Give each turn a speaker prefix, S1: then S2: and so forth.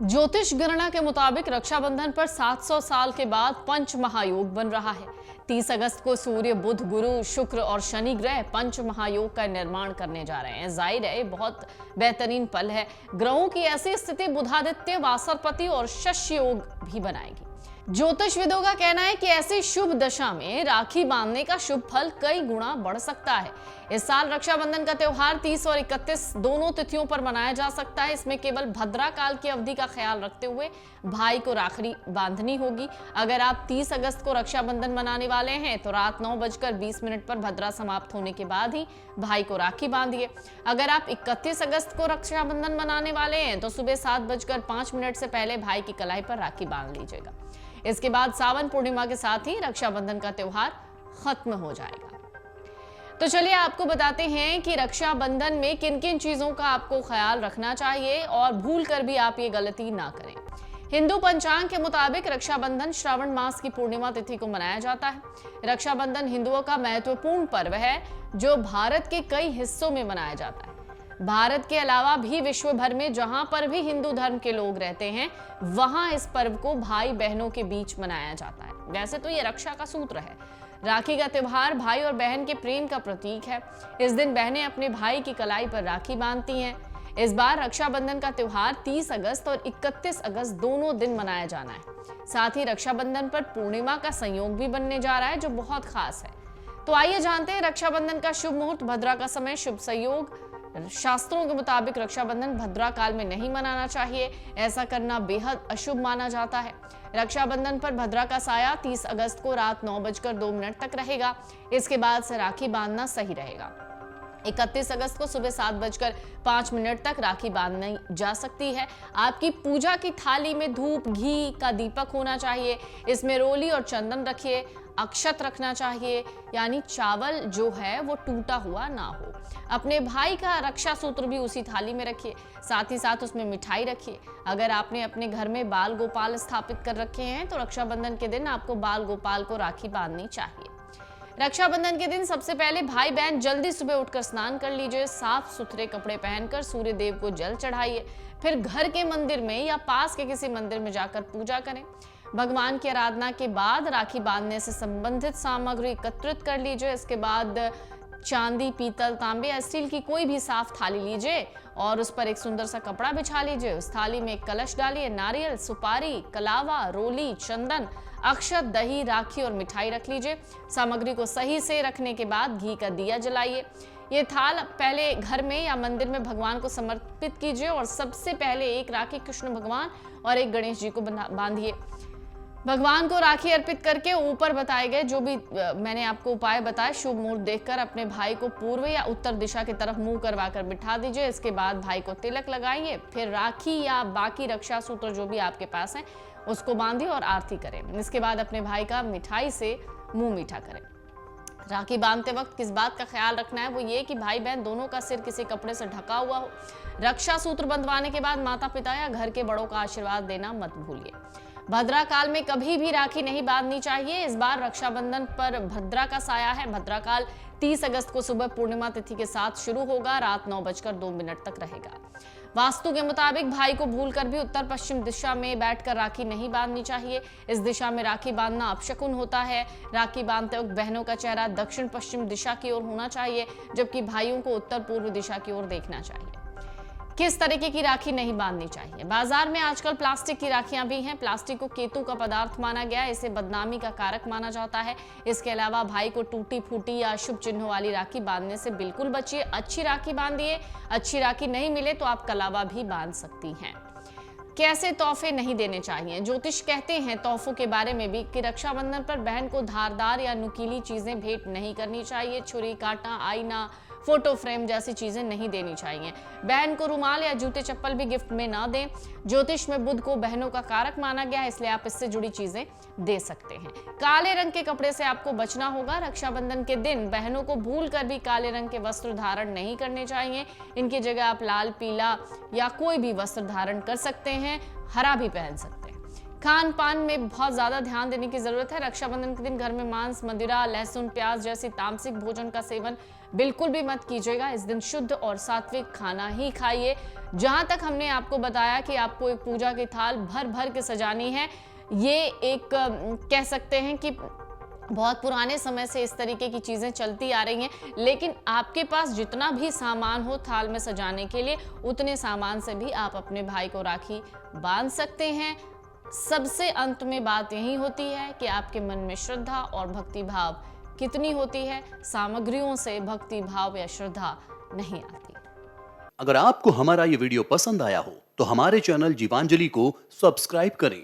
S1: ज्योतिष गणना के मुताबिक रक्षाबंधन पर 700 साल के बाद पंच महायोग बन रहा है। 30 अगस्त को सूर्य, बुध, गुरु, शुक्र और शनि ग्रह पंच महायोग का निर्माण करने जा रहे हैं। जाहिर है बहुत बेहतरीन पल है। ग्रहों की ऐसी स्थिति बुधादित्य, वासरपति और शस्य योग भी बनाएगी। ज्योतिषविदों का कहना है कि ऐसी शुभ दशा में राखी बांधने का शुभ फल कई गुना बढ़ सकता है। इस साल रक्षाबंधन का त्योहार 30 और 31 दोनों तिथियों पर मनाया जा सकता है। इसमें केवल भद्रा काल की अवधि का ख्याल रखते हुए भाई को राखी बांधनी होगी। अगर आप 30 अगस्त को रक्षाबंधन मनाने वाले हैं तो रात 9:20 पर भद्रा समाप्त होने के बाद ही भाई को राखी बांधिए। अगर आप 31 अगस्त को रक्षाबंधन मनाने वाले हैं तो सुबह 7:05 से पहले भाई की कलाई पर राखी बांध लीजिएगा। इसके बाद सावन पूर्णिमा के साथ ही रक्षाबंधन का त्योहार खत्म हो जाएगा। तो चलिए आपको बताते हैं कि रक्षाबंधन में किन किन चीजों का आपको ख्याल रखना चाहिए और भूल कर भी आप ये गलती ना करें। हिंदू पंचांग के मुताबिक रक्षाबंधन श्रावण मास की पूर्णिमा तिथि को मनाया जाता है। रक्षाबंधन हिंदुओं का महत्वपूर्ण पर्व है जो भारत के कई हिस्सों में मनाया जाता है। भारत के अलावा भी विश्व भर में जहां पर भी हिंदू धर्म के लोग रहते हैं वहां इस पर्व को भाई बहनों के बीच मनाया जाता है। वैसे तो ये रक्षा का सूत्र है। राखी का त्योहार भाई और बहन के प्रेम का प्रतीक है। इस दिन बहनें अपने भाई की कलाई पर राखी बांधती हैं। इस बार रक्षाबंधन का त्योहार 30 अगस्त और 31 अगस्त दोनों दिन मनाया जाना है। साथ ही रक्षाबंधन पर पूर्णिमा का संयोग भी बनने जा रहा है जो बहुत खास है। तो आइए जानते हैं रक्षाबंधन का शुभ मुहूर्त, भद्रा का समय, शुभ संयोग। शास्त्रों के मुताबिक रक्षाबंधन भद्रा काल में नहीं मनाना चाहिए। ऐसा करना बेहद अशुभ माना जाता है। रक्षाबंधन पर भद्रा का साया 30 अगस्त को रात 9:02 तक रहेगा। इसके बाद से राखी बांधना सही रहेगा। 31 अगस्त को सुबह 7:05 तक राखी बांधनी जा सकती है। आपकी पूजा की थाली में धूप, घी का दीपक होना चाहिए। इसमें रोली और चंदन रखिए। अक्षत रखना चाहिए, यानी चावल जो है वो टूटा हुआ ना हो। अपने भाई का रक्षा सूत्र भी उसी थाली में रखिए। साथ ही साथ उसमें मिठाई रखिए। अगर आपने अपने घर में बाल गोपाल स्थापित कर रखे हैं तो रक्षाबंधन के दिन आपको बाल गोपाल को राखी बांधनी चाहिए। रक्षाबंधन के दिन सबसे पहले भाई बहन जल्दी सुबह उठकर स्नान कर लीजिए। साफ सुथरे कपड़े पहनकर सूर्य देव को जल चढ़ाइए। फिर घर के मंदिर में या पास के किसी मंदिर में जाकर पूजा करें। भगवान की आराधना के बाद राखी बांधने से संबंधित सामग्री एकत्रित कर लीजिए। इसके बाद चांदी, पीतल, तांबे या स्टील की कोई भी साफ थाली लीजिए और उस पर एक सुंदर सा कपड़ा बिछा लीजिए। उस थाली में एक कलश डालिए। नारियल, सुपारी, कलावा, रोली, चंदन, अक्षत, दही, राखी और मिठाई रख लीजिए। सामग्री को सही से रखने के बाद घी का दिया जलाइए। ये थाल पहले घर में या मंदिर में भगवान को समर्पित कीजिए और सबसे पहले एक राखी कृष्ण भगवान और एक गणेश जी को बांधिए। भगवान को राखी अर्पित करके ऊपर बताए गए जो भी मैंने आपको उपाय बताए शुभ मुहूर्त देखकर अपने भाई को पूर्व या उत्तर दिशा की तरफ मुंह करवाकर बिठा दीजिए। इसके बाद भाई को तिलक लगाइए। फिर राखी या बाकी रक्षा सूत्र जो भी आपके पास है उसको बांधिए और आरती करें। इसके बाद अपने भाई का मिठाई से मुंह मीठा करें। राखी बांधते वक्त किस बात का ख्याल रखना है वो ये कि भाई बहन दोनों का सिर किसी कपड़े से ढका हुआ हो। रक्षा सूत्र बंधवाने के बाद माता पिता या घर के बड़ों का आशीर्वाद देना मत भूलिए। भद्रा काल में कभी भी राखी नहीं बांधनी चाहिए। इस बार रक्षाबंधन पर भद्रा का साया है। भद्रा काल 30 अगस्त को सुबह पूर्णिमा तिथि के साथ शुरू होगा, रात 9:02 तक रहेगा। वास्तु के मुताबिक भाई को भूलकर भी उत्तर पश्चिम दिशा में बैठकर राखी नहीं बांधनी चाहिए। इस दिशा में राखी बांधना अपशकुन होता है। राखी बांधते वक्त बहनों का चेहरा दक्षिण पश्चिम दिशा की ओर होना चाहिए जबकि भाइयों को उत्तर पूर्व दिशा की ओर देखना चाहिए। किस तरीके की राखी नहीं बांधनी चाहिए? बाजार में आजकल प्लास्टिक की राखियां भी हैं। प्लास्टिक को केतु का पदार्थ माना गया है। इसे बदनामी का कारक माना जाता है। इसके अलावा भाई को टूटी फूटी या अशुभ चिन्हों वाली राखी बांधने से बिल्कुल बचिए। अच्छी राखी बांधिए। अच्छी राखी नहीं मिले तो आप कलावा भी बांध सकती हैं। कैसे तोहफे नहीं देने चाहिए? ज्योतिष कहते हैं तोहफों के बारे में भी कि रक्षाबंधन पर बहन को धारदार या नुकीली चीजें भेंट नहीं करनी चाहिए। छुरी, कांटा, आईना, फोटो फ्रेम जैसी चीजें नहीं देनी चाहिए। बहन को रुमाल या जूते चप्पल भी गिफ्ट में ना दें। ज्योतिष में बुध को बहनों का कारक माना गया है, इसलिए आप इससे जुड़ी चीजें दे सकते हैं। काले रंग के कपड़े से आपको बचना होगा। रक्षाबंधन के दिन बहनों को भूल कर भी काले रंग के वस्त्र धारण नहीं करने चाहिए। इनकी जगह आप लाल, पीला या कोई भी वस्त्र धारण कर सकते हैं। हरा भी पहन सकते हैं। खान पान में बहुत ज्यादा ध्यान देने की जरूरत है। रक्षाबंधन के दिन घर में मांस, मदिरा, लहसुन, प्याज जैसी तामसिक भोजन का सेवन बिल्कुल भी मत कीजिएगा। इस दिन शुद्ध और सात्विक खाना ही खाइए। जहां तक हमने आपको बताया कि आपको एक पूजा की थाल भर भर के सजानी है, ये एक कह सकते हैं कि बहुत पुराने समय से इस तरीके की चीजें चलती आ रही हैं, लेकिन आपके पास जितना भी सामान हो थाल में सजाने के लिए, उतने सामान से भी आप अपने भाई को राखी बांध सकते हैं। सबसे अंत में बात यही होती है कि आपके मन में श्रद्धा और भक्ति भाव कितनी होती है। सामग्रियों से भक्ति भाव या श्रद्धा नहीं आती।
S2: अगर आपको हमारा ये वीडियो पसंद आया हो तो हमारे चैनल जीवांजलि को सब्सक्राइब करें